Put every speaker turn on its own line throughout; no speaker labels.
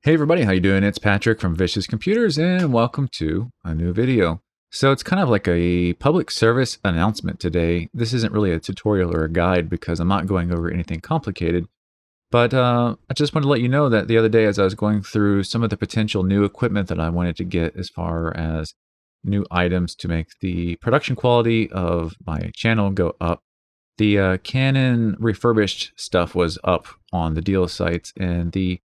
Hey everybody, how you doing? It's Patrick from Vicious Computers and welcome to a new video. So it's kind of like a public service announcement today. This isn't really a tutorial or a guide because I'm not going over anything complicated. But I just wanted to let you know that the other day as I was going through some of the potential new equipment that I wanted to get as far as new items to make the production quality of my channel go up, the Canon refurbished stuff was up on the deal sites, and the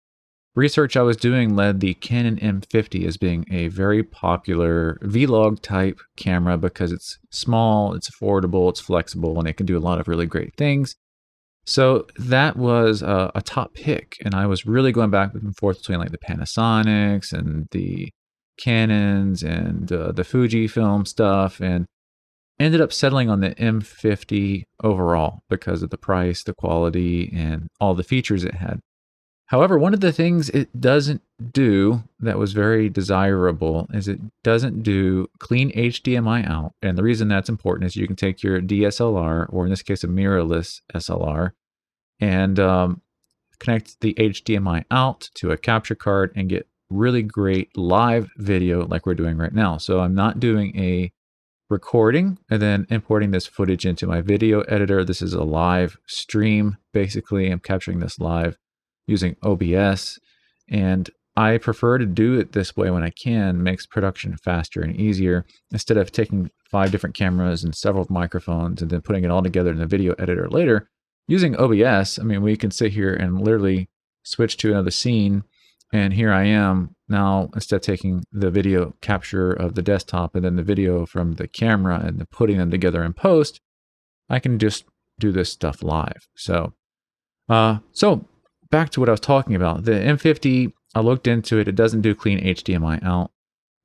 research I was doing led the Canon M50 as being a very popular vlog type camera because it's small, it's affordable, it's flexible, and it can do a lot of really great things. So that was a top pick, and I was really going back and forth between like the Panasonics and the Canons and the Fujifilm stuff, and ended up settling on the M50 overall because of the price, the quality, and all the features it had. However, one of the things it doesn't do that was very desirable is it doesn't do clean HDMI out. And the reason that's important is you can take your DSLR, or in this case, a mirrorless SLR, and connect the HDMI out to a capture card and get really great live video like we're doing right now. So I'm not doing a recording and then importing this footage into my video editor. This is a live stream. Basically, I'm capturing this live using OBS, and I prefer to do it this way when I can. It makes production faster and easier instead of taking 5 different cameras and several microphones and then putting it all together in the video editor later. Using OBS, I mean, we can sit here and literally switch to another scene, and here I am now. Instead of taking the video capture of the desktop and then the video from the camera and then putting them together in post, I can just do this stuff live. So back to what I was talking about. The M50, I looked into it. It doesn't do clean HDMI out.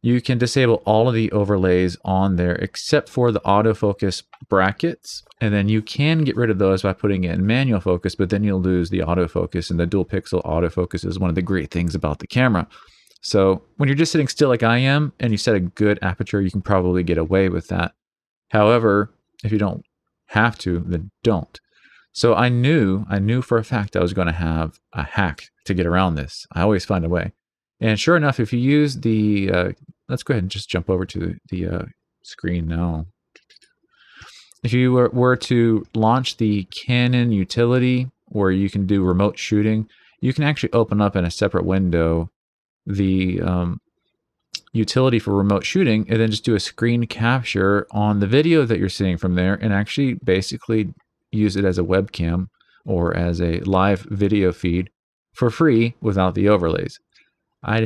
You can disable all of the overlays on there except for the autofocus brackets. And then you can get rid of those by putting it in manual focus, but then you'll lose the autofocus. And the dual pixel autofocus is one of the great things about the camera. So when you're just sitting still like I am and you set a good aperture, you can probably get away with that. However, if you don't have to, then don't. So I knew for a fact I was going to have a hack to get around this. I always find a way. And sure enough, if you use the, let's go ahead and just jump over to the screen now. If you were to launch the Canon utility where you can do remote shooting, you can actually open up in a separate window the utility for remote shooting and then just do a screen capture on the video that you're seeing from there and actually basically use it as a webcam or as a live video feed for free without the overlays. I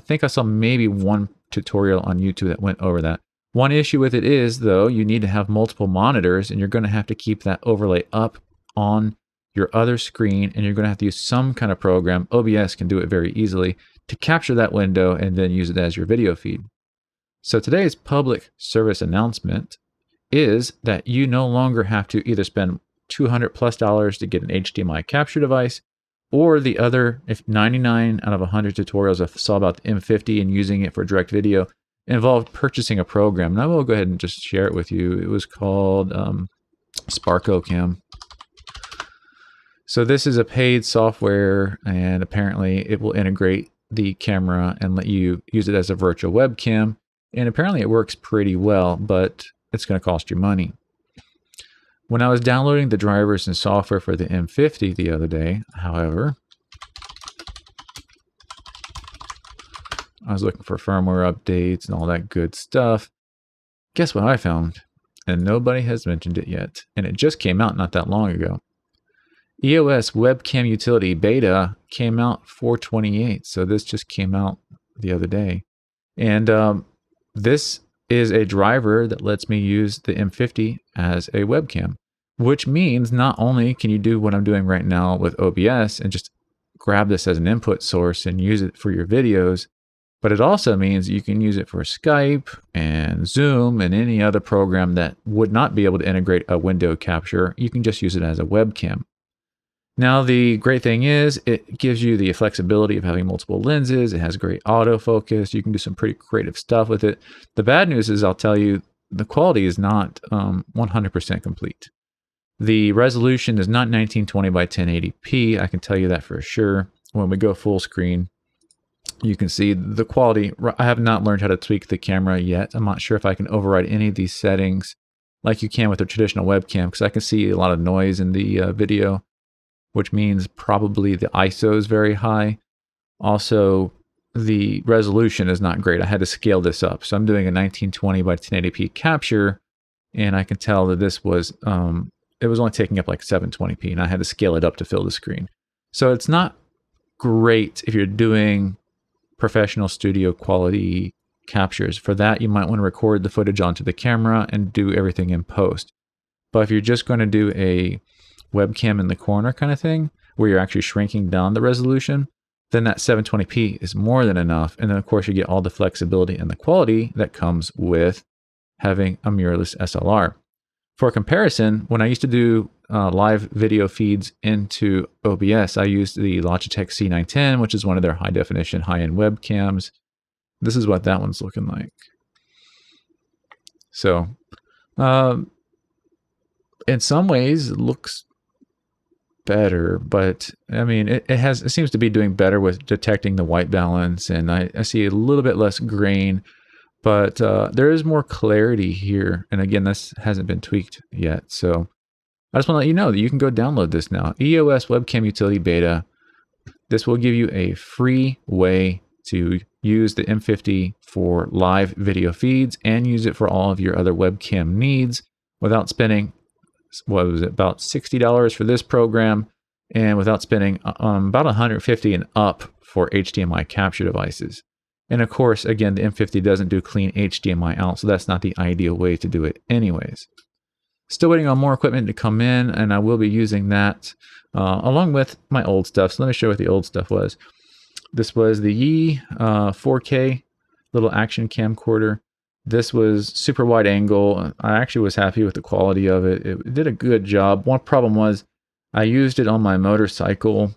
think I saw maybe one tutorial on YouTube that went over that. One issue with it is, though, you need to have multiple monitors and you're going to have to keep that overlay up on your other screen, and you're going to have to use some kind of program. OBS can do it very easily to capture that window and then use it as your video feed. So today's public service announcement is that you no longer have to either spend $200+ to get an HDMI capture device, or the other, if 99 out of 100 tutorials I saw about the M50 and using it for direct video involved purchasing a program. And I will go ahead and just share it with you. It was called SparkoCam. So this is a paid software, and apparently it will integrate the camera and let you use it as a virtual webcam. And apparently it works pretty well, but it's going to cost you money. When I was downloading the drivers and software for the M50 the other day, however, I was looking for firmware updates and all that good stuff. Guess what I found? And nobody has mentioned it yet. And it just came out not that long ago. EOS Webcam Utility Beta came out 4/28. So this just came out the other day. And this is a driver that lets me use the M50 as a webcam, which means not only can you do what I'm doing right now with OBS and just grab this as an input source and use it for your videos, but it also means you can use it for Skype and Zoom and any other program that would not be able to integrate a window capture. You can just use it as a webcam. Now, the great thing is it gives you the flexibility of having multiple lenses. It has great autofocus. You can do some pretty creative stuff with it. The bad news is, I'll tell you, the quality is not 100% complete. The resolution is not 1920 by 1080p. I can tell you that for sure. When we go full screen, You can see the quality. I have not learned how to tweak the camera yet. I'm not sure if I can override any of these settings like you can with a traditional webcam, because I can see a lot of noise in the video, which means probably the ISO is very high. Also, the resolution is not great. I had to scale this up. So I'm doing a 1920 by 1080p capture, and I can tell that this was, it was only taking up like 720p, and I had to scale it up to fill the screen. So it's not great if you're doing professional studio quality captures. For that, you might want to record the footage onto the camera and do everything in post. But if you're just going to do a webcam in the corner kind of thing, where you're actually shrinking down the resolution, then that 720p is more than enough. And then of course you get all the flexibility and the quality that comes with having a mirrorless SLR. For comparison, when I used to do live video feeds into OBS, I used the Logitech C910, which is one of their high definition, high-end webcams. This is what that one's looking like. So, in some ways, it looks better, but I mean, it seems to be doing better with detecting the white balance, and I see a little bit less grain. But there is more clarity here. And again, this hasn't been tweaked yet. So I just want to let you know that you can go download this now. EOS Webcam Utility Beta. This will give you a free way to use the M50 for live video feeds and use it for all of your other webcam needs without spending, what was it, about $60 for this program, and without spending about $150 and up for HDMI capture devices. And of course, again, the M50 doesn't do clean HDMI out, so that's not the ideal way to do it anyways. Still waiting on more equipment to come in, and I will be using that along with my old stuff. So let me show you what the old stuff was. This was the Yi 4K little action camcorder. This was super wide angle. I actually was happy with the quality of it. It did a good job. One problem was I used it on my motorcycle,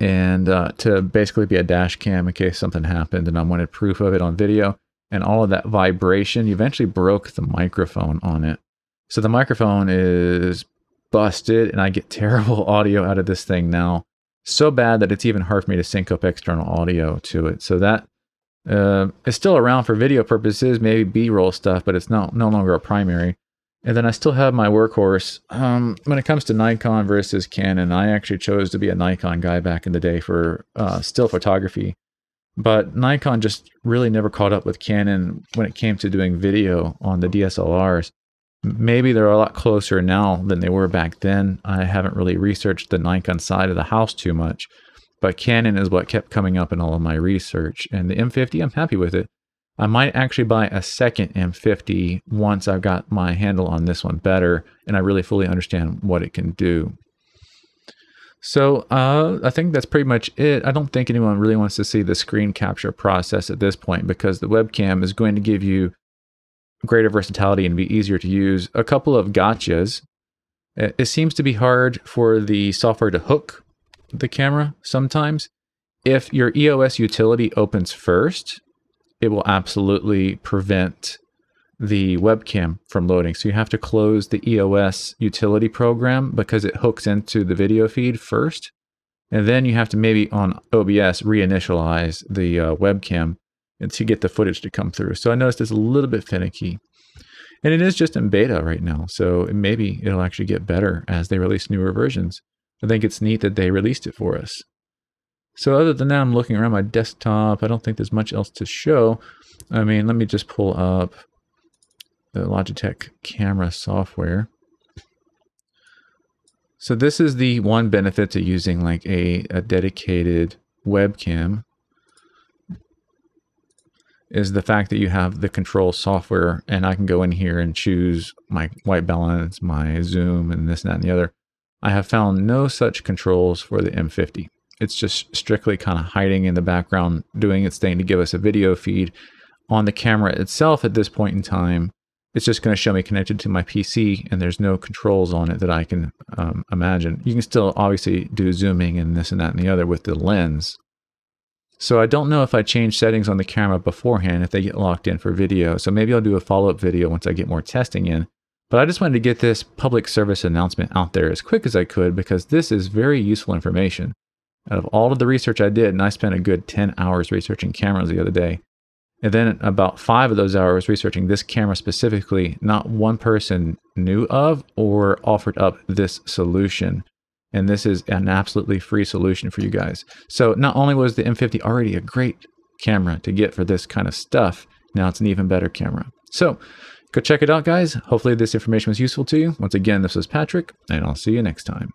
and to basically be a dash cam in case something happened, and I wanted proof of it on video. And all of that vibration eventually broke the microphone on it. So the microphone is busted, and I get terrible audio out of this thing now. So bad that it's even hard for me to sync up external audio to it. So that is still around for video purposes, maybe B-roll stuff, but it's no longer a primary. And then I still have my workhorse. When it comes to Nikon versus Canon, I actually chose to be a Nikon guy back in the day for still photography. But Nikon just really never caught up with Canon when it came to doing video on the DSLRs. Maybe they're a lot closer now than they were back then. I haven't really researched the Nikon side of the house too much. But Canon is what kept coming up in all of my research. And the M50, I'm happy with it. I might actually buy a second M50 once I've got my handle on this one better and I really fully understand what it can do. So I think that's pretty much it. I don't think anyone really wants to see the screen capture process at this point, because the webcam is going to give you greater versatility and be easier to use. A couple of gotchas. It seems to be hard for the software to hook the camera sometimes. If your EOS utility opens first, it will absolutely prevent the webcam from loading. So you have to close the EOS utility program because it hooks into the video feed first. And then you have to maybe on OBS reinitialize the webcam to get the footage to come through. So I noticed it's a little bit finicky. And it is just in beta right now. So maybe it'll actually get better as they release newer versions. I think it's neat that they released it for us. So other than that, I'm looking around my desktop. I don't think there's much else to show. I mean, let me just pull up the Logitech camera software. So this is the one benefit to using like a dedicated webcam, is the fact that you have the control software, and I can go in here and choose my white balance, my zoom, and this, and that, and the other. I have found no such controls for the M50. It's just strictly kind of hiding in the background, doing its thing to give us a video feed. On the camera itself at this point in time, it's just going to show me connected to my PC, and there's no controls on it that I can imagine. You can still obviously do zooming and this and that and the other with the lens. So I don't know if I change settings on the camera beforehand, if they get locked in for video. So maybe I'll do a follow-up video once I get more testing in. But I just wanted to get this public service announcement out there as quick as I could, because this is very useful information. Out of all of the research I did, and I spent a good 10 hours researching cameras the other day, and then about 5 of those hours researching this camera specifically, not one person knew of or offered up this solution. And this is an absolutely free solution for you guys. So not only was the M50 already a great camera to get for this kind of stuff, now it's an even better camera. So go check it out, guys. Hopefully this information was useful to you. Once again, this was Patrick, and I'll see you next time.